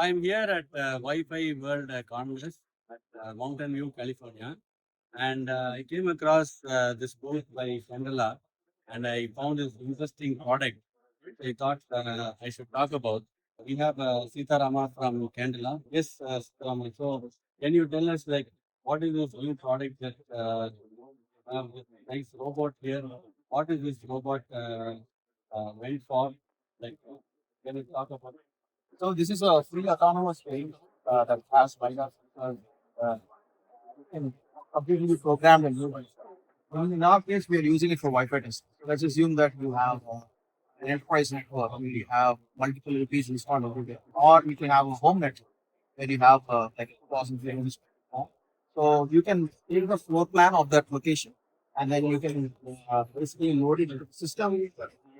I'm here at Wi-Fi World Congress at Mountain View, California, and I came across this booth by Candela, and I found this interesting product. I thought I should talk about. We have Rama from Candela. Yes, Rama. So, can you tell us like what is this new product that have this nice robot here? What is this robot meant for? Like, can you talk about it? So this is a free autonomous train that has LiDAR sensors and completely programmed and moved. In our case, we are using it for Wi-Fi testing. So let's assume that you have an enterprise network where you have multiple repeats installed over there, or you can have a home network where you have like 2,000 frames. So you can take the floor plan of that location, and then you can basically load it into the system,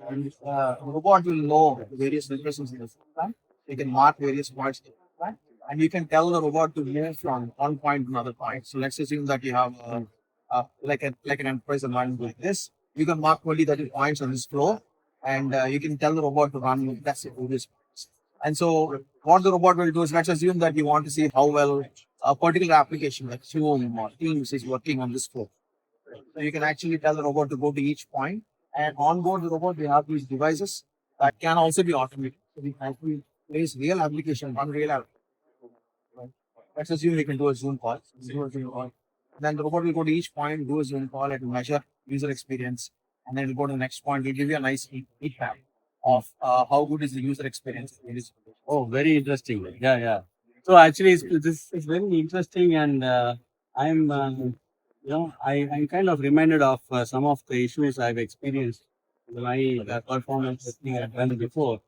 and the robot will know the various locations in the floor plan. You can mark various points in the floor plan, and you can tell the robot to move from one point to another point. So let's assume that you have like an enterprise environment like this. You can mark 20, 30 points on this floor, and you can tell the robot to run that's it, this. And so what the robot will do is let's assume that you want to see how well a particular application like Zoom or Teams is working on this floor. So you can actually tell the robot to go to each point, and on board the robot we have these devices that can also be automated. So we can actually place real application on real application. Right? Let's assume we can do a Zoom call. Do a Zoom call. Then the robot will go to each point, do a Zoom call, and measure user experience, and then it'll go to the next point. It'll give you a nice heat map of how good is the user experience. Oh, very interesting. Yeah, yeah. So actually, this is very interesting, and I'm kind of reminded of some of the issues I've experienced in my performance testing I've done before.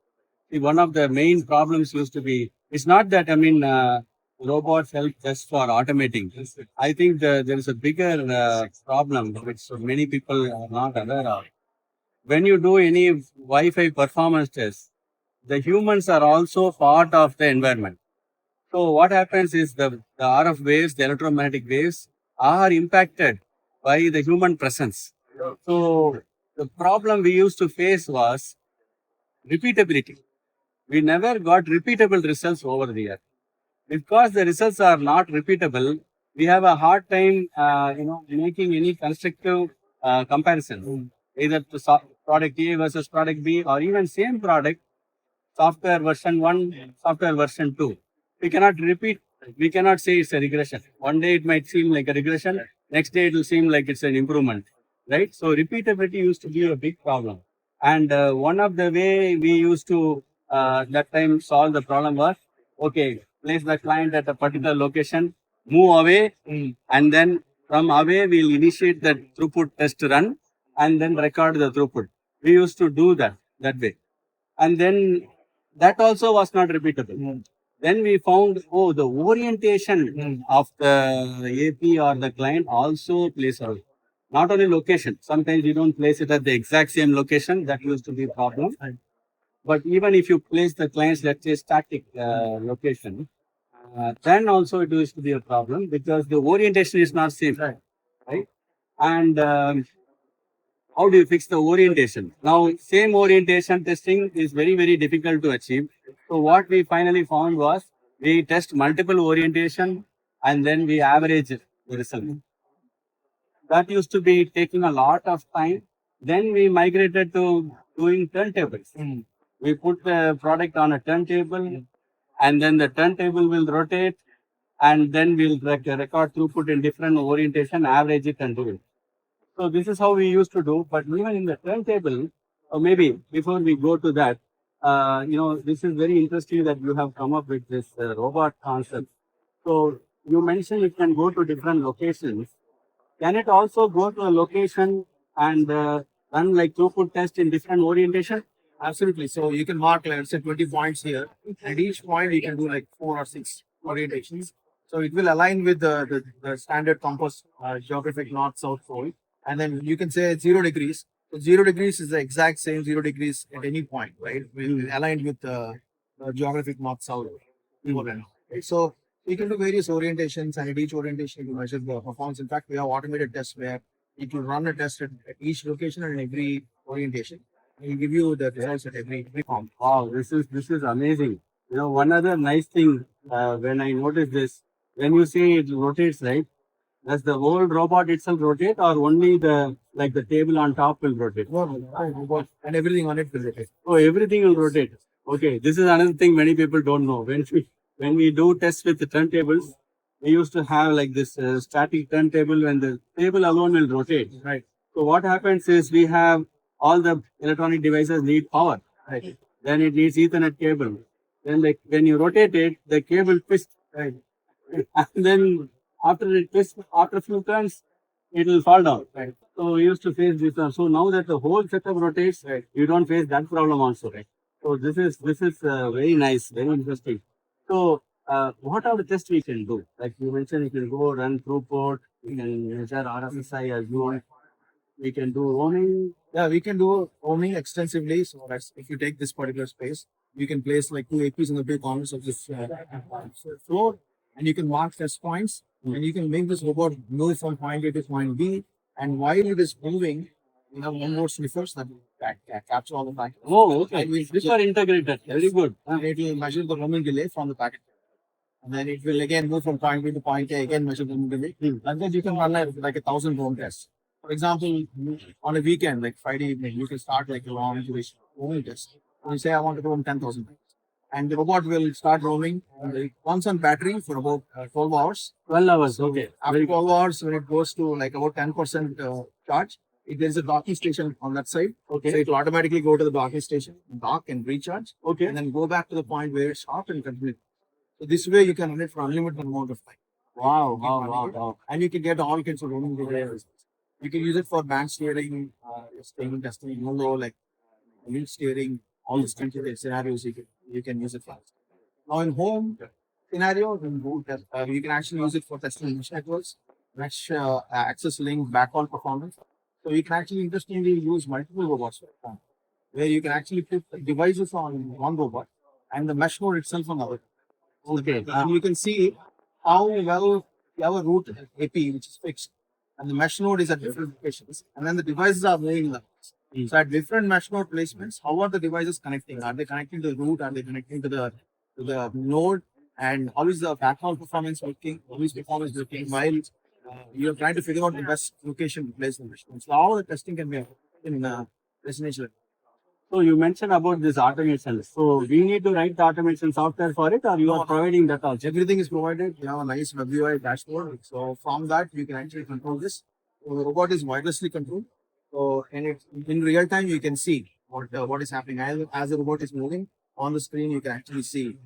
See, one of the main problems used to be it's not that robots help just for automating. I think there is a bigger problem which many people are not aware of. When you do any Wi-Fi performance test, the humans are also part of the environment. So what happens is the RF waves, the electromagnetic waves are impacted by the human presence. So the problem we used to face was repeatability. We never got repeatable results over there. Because the results are not repeatable, we have a hard time, making any constructive comparison, either to product A versus product B, or even same product, software version 1, software version 2. We cannot repeat, we cannot say it's a regression. One day it might seem like a regression, next day it will seem like it's an improvement, right? So repeatability used to be a big problem. And one of the way we used to that time solve the problem was, okay, place the client at a particular location, move away, and then from away we'll initiate the throughput test run and then record the throughput. We used to do that way. And then that also was not repeatable. Then we found, oh, the orientation of the AP or the client also plays a role. Not only location. Sometimes you don't place it at the exact same location. That used to be a problem. But even if you place the client's, let's say, static location, then also it used to be a problem because the orientation is not same, right? And how do you fix the orientation? Now, same orientation testing is very, very difficult to achieve. So what we finally found was we test multiple orientation and then we average the result. That used to be taking a lot of time. Then we migrated to doing turntables. We put the product on a turntable and then the turntable will rotate and then we'll record throughput in different orientation, average it and do it. So this is how we used to do. But even in the turntable, or maybe before we go to that, this is very interesting that you have come up with this robot concept. So you mentioned it can go to different locations. Can it also go to a location and run like throughput test in different orientation? Absolutely. So you can mark, let's say, 20 points here. At each point, you can do like 4 or 6 orientations. So it will align with the standard compass geographic north south pole. And then you can say 0 degrees. So 0 degrees is the exact same 0 degrees at any point, right? Will aligned with the geographic north south pole. Right? So you can do various orientations, and at each orientation, you measure the performance. In fact, we have automated tests where it will run a test at each location and every orientation. We'll give you the results at every form. Wow, this is amazing. One other nice thing when I noticed this, when you say it rotates, right? Does the whole robot itself rotate, or only the table on top will rotate? No, no, robot and everything on it will rotate. Oh, everything will rotate. Okay, this is another thing many people don't know. When we do tests with the turntables, we used to have like this static turntable when the table alone will rotate. Right. So what happens is we have all the electronic devices need power. Right. Then it needs Ethernet cable. Then when you rotate it, the cable twists. Right. And then after it twists, after a few turns, it will fall down. Right. So we used to face this one. So now that the whole setup rotates, Right. you don't face that problem also. Right. So this is very nice, very interesting. So what are the tests we can do? Like you mentioned, you can go run throughput, you can measure RSSI as you want. We can do roaming. Yeah, we can do roaming extensively. So that's if you take this particular space, you can place like two APs in the two corners of this floor, and you can mark test points, and you can make this robot move from point A to point B. And while it is moving, we have onboard sniffers that capture all the packets. Oh, okay. And we These are integrated. Very good. and it will measure the roaming delay from the packet. And then it will again move from point B to point A, again measure the roaming delay. And then you can run like 1,000 roam tests. For example, on a weekend, like Friday evening, you can start like a long duration roaming test. And you say, I want to roam 10,000 times. And the robot will start roaming and it runs on battery for about 12 hours. 12 hours. Okay. After 12 hours, when it goes to like about 10% charge, there is a docking station on that side. Okay. So it will automatically go to the docking station, dock and recharge, Okay. and then go back to the point where it stopped and continue. So this way you can run it for unlimited amount of time. Wow, wow. And you can get all kinds of roaming data. You can use it for bank steering, steering testing, like wheel steering, all these kinds of scenarios you can use it for. Now in home scenario, you can actually use it for testing mesh networks, mesh access link, backhaul performance. So you can actually interestingly use multiple robots for that, where you can actually put devices on one robot and the mesh node itself on other. Okay. And you can see how well you have a root AP which is fixed, and the mesh node is at different locations, and then the devices are moving in the So at different mesh node placements, how are the devices connecting? Are they connecting to the root? Are they connecting to the node? And how is the backhaul performance working? How is performance working? While you're trying to figure out the best location to place the mesh node. So all the testing can be in residential. So you mentioned about this automation. So we need to write the automation software for it, or you are providing that also? Everything is provided. You have a nice web UI dashboard. So from that, you can actually control this. So the robot is wirelessly controlled. So in real time, you can see what is happening as the robot is moving on the screen. You can actually see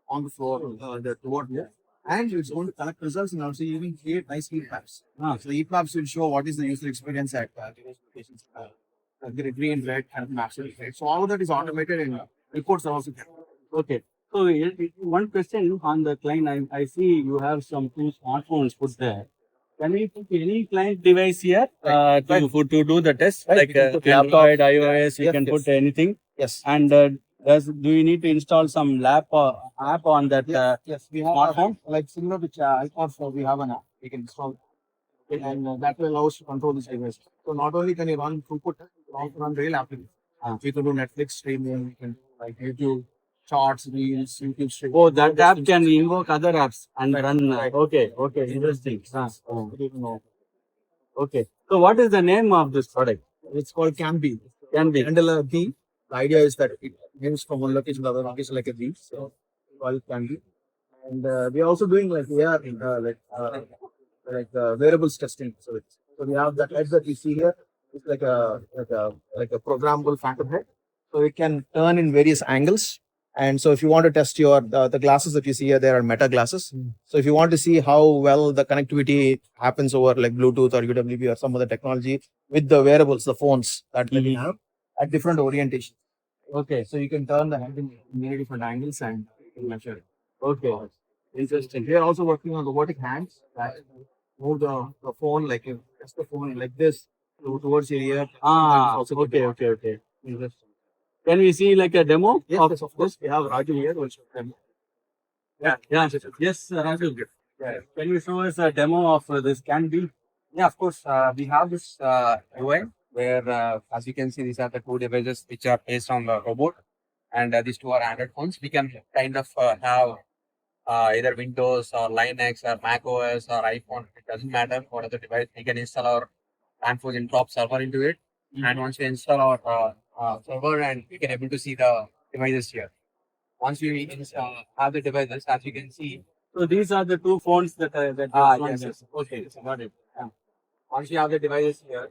on the floor the robot move, and it's going to collect results and also even create nice heat maps. So the heat maps will show what is the user experience at various locations. Green, red, and maps. Right? So all of that is automated and reports are also kept. Okay. So one question on the client, I see you have some two smartphones put there. Can we put any client device here to do the test? Right, Like we can put Android, laptop. iOS, you Yes, can yes. put anything. Yes. And do you need to install some app on that Yes, we have smartphone? like similar to iPhone, so we have an app we can install, and that will allow us to control this device. So not only can you run throughput, you can also run real applications. You can do Netflix streaming, you can do like YouTube charts, reels, YouTube streaming. Oh, that app can invoke other apps and Right, run. right. Okay, interesting. You don't know. Okay. So what is the name of this product? It's called Canbee. Canbee. Candela bee. The idea is that it moves from one location to the other location like a bee. So we call it Canbee. And we are also doing like AR, wearables testing. So we have that head that you see here. It's like a programmable phantom head. So it can turn in various angles. And so if you want to test the glasses that you see here, there are meta glasses. So if you want to see how well the connectivity happens over like Bluetooth or UWB or some other technology with the wearables, the phones that we have at different orientations. Okay. So you can turn the head in many different angles and you can measure it. Okay. Interesting. We are also working on robotic hands that move the phone like you press the phone like this towards your ear. Okay. Interesting. Can we see like a demo Yes, of course. We have Raju here. We'll show them. Yeah. Yes, Raju. Yeah. Can you show us a demo of this Canbee? Yeah, of course. We have this UI where, as you can see, these are the two devices which are placed on the robot. and these two are Android phones. We can kind of have either Windows or Linux or Mac OS or iPhone. It doesn't matter what other device. We can install our Danfoss Interop server into it, and once we install our server, and we can able to see the devices here. Once we have the devices, as you can see. So these are the two phones that Yes, yes. Okay, got it. Yeah. Once you have the devices here,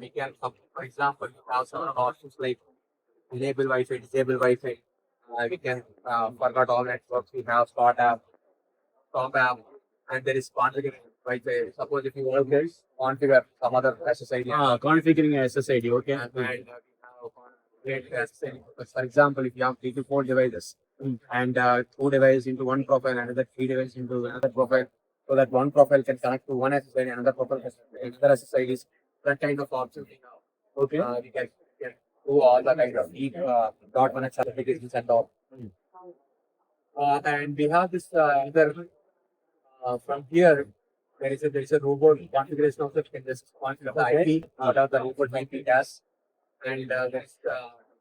we can, for example, have some options like enable Wi-Fi, disable Wi-Fi. We can forget all networks. We have start app, stop app, and there is configure Wi-Fi. Suppose if you want to configure some other SSID, Configuring SSID. Okay. and we have configured SSID. For example, if you have 3 to 4 devices and 2 devices into one profile, another 3 devices into another profile, so that one profile can connect to one SSID, another profile can connect to another SSIDs. That kind of option we have. Okay. We can do all the kind of deep .1x applications and all. And we have this other from here. There is a robot configuration of the can just configure the IP, what are the robot IP tasks, and there's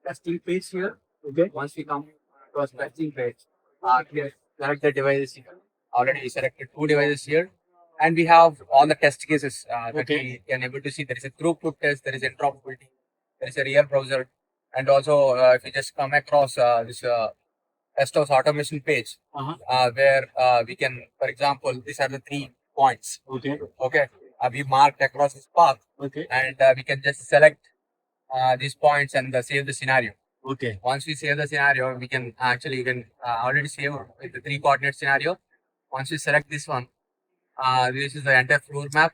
testing page here. Okay. Once we come across testing page, here select the devices. Already we selected 2 devices here, and we have all the test cases that we can able to see. There is a throughput test, there is interoperability, there is a real browser, and also if you just come across this test house automation page, where we can, for example, these are the 3 points. Okay. Okay, we marked across this path, Okay. and we can just select these points and save the scenario. Okay. Once we save the scenario, we can actually you can already save with the 3 coordinate scenario. Once we select this one, this is the entire floor map.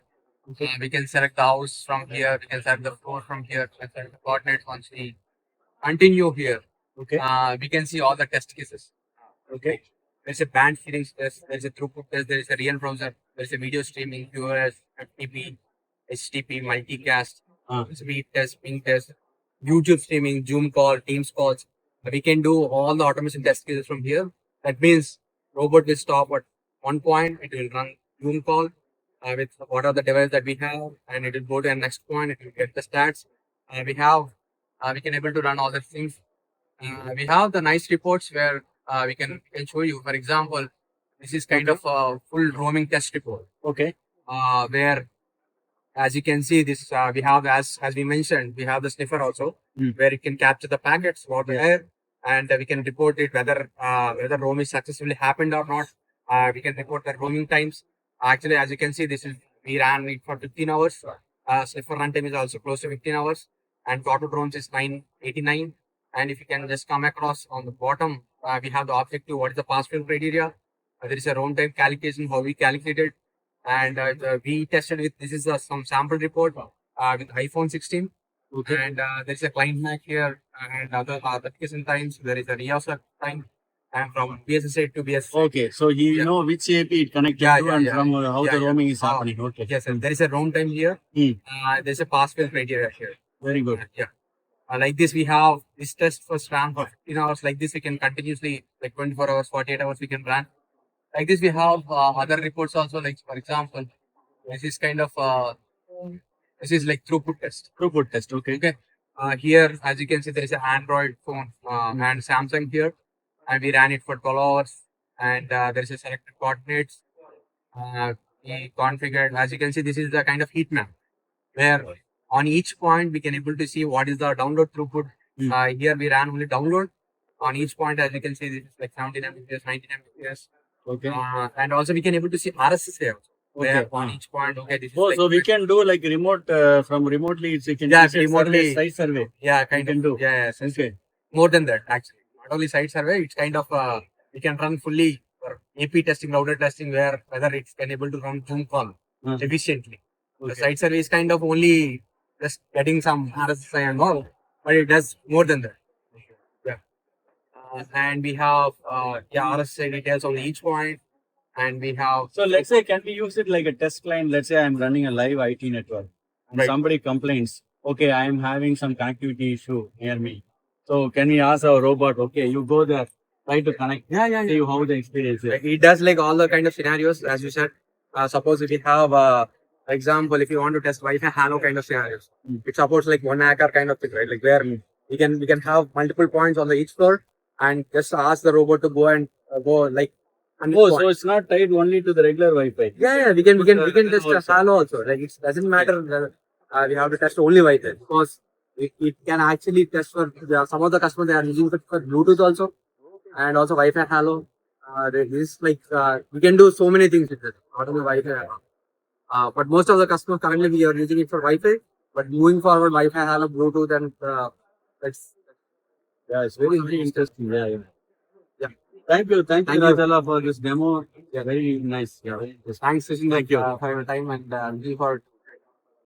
We can select the house from here. We can select the floor from here. We can select the coordinates. Once we continue here, Okay. we can see all the test cases. Okay. There's a band hearing test. There's a throughput test. There is a real browser. There's a video streaming, QoS, FTP, HTTP, multicast, speed test, ping test, YouTube streaming, Zoom call, Teams calls. We can do all the automation test cases from here. That means robot will stop at one point. It will run Zoom call with what are the devices that we have, and it will go to the next point. It will get the stats. We can able to run all the things. We have the nice reports where we can show you. For example, this is kind of a full roaming test report. Okay. Where, as you can see, this we have as we mentioned, we have the sniffer also, where it can capture the packets over the air, and we can report it whether roaming successfully happened or not. We can report the roaming times. Actually, as you can see, we ran it for 15 hours. Sniffer runtime is also close to 15 hours, and total drones is 989. And if you can just come across on the bottom, we have the objective, what is the pass fail criteria. There is a round time calculation, how we calculated. And we tested with, this is some sample report with iPhone 16. Okay. And there is a client Mac here, and other application times. There is a reassert time, and from BSS8 to BSS. Okay. So you know which AP it connected to and from how the roaming is happening. Okay. Yes, and there is a round time here. There is a pass fail criteria here. Very good. Yeah. Like this, we have this test first ran for 15 hours. Like this, we can continuously, like 24 hours, 48 hours, we can run. Like this, we have other reports also. Like for example, this is kind of this is like throughput test. Throughput test. Okay. Okay. Here, as you can see, there is an Android phone and Samsung here, and we ran it for 12 hours. And there is a selected coordinates. We configured. As you can see, this is the kind of heat map where on each point we can able to see what is the download throughput. Here we ran only download. On each point, as you can see, this is like 17 Mbps, 19 Mbps. Okay. And also we can able to see RSS here. Where on each point, okay, this is like, so we can do like remote from remotely. We can remotely site survey. Yeah, kind of do. Yeah, yes. Okay. More than that, actually. Not only site survey, it's kind of we can run fully for AP testing, router testing, where whether it's can able to run Zoom call efficiently. Okay. The site survey is kind of only just getting some RSSI and all, but it does more than that. Yeah. And we have RSSI details on each point, and we have. So let's say, can we use it like a test client? Let's say I'm running a live IT network, and somebody complains, okay, I am having some connectivity issue near me. So can we ask our robot, okay, you go there, try to connect, see how the experience is. It does like all the kind of scenarios, as you said. Suppose if you have, for example, if you want to test Wi-Fi Halo kind of scenarios, it supports like one hacker kind of thing, right? Like where We can have multiple points on the each floor and just ask the robot to go and go like. Oh, so it's not tied only to the regular Wi-Fi. Yeah, we can test a halo also. Like it doesn't matter. We have to test only Wi-Fi because it can actually test for some of the customers they are using it for Bluetooth also and also Wi-Fi halo. This like we can do so many things with it, not only Wi-Fi halo. But most of the customers currently we are using it for Wi-Fi. But moving forward, Wi-Fi halo, Bluetooth, and that's Yeah, it's very interesting. Yeah, yeah. yeah. Thank you, Thank you. Candela, for this demo. Yeah, very nice. Yeah, very interesting. Thanks, Sachin, Thank you. for your time and looking forward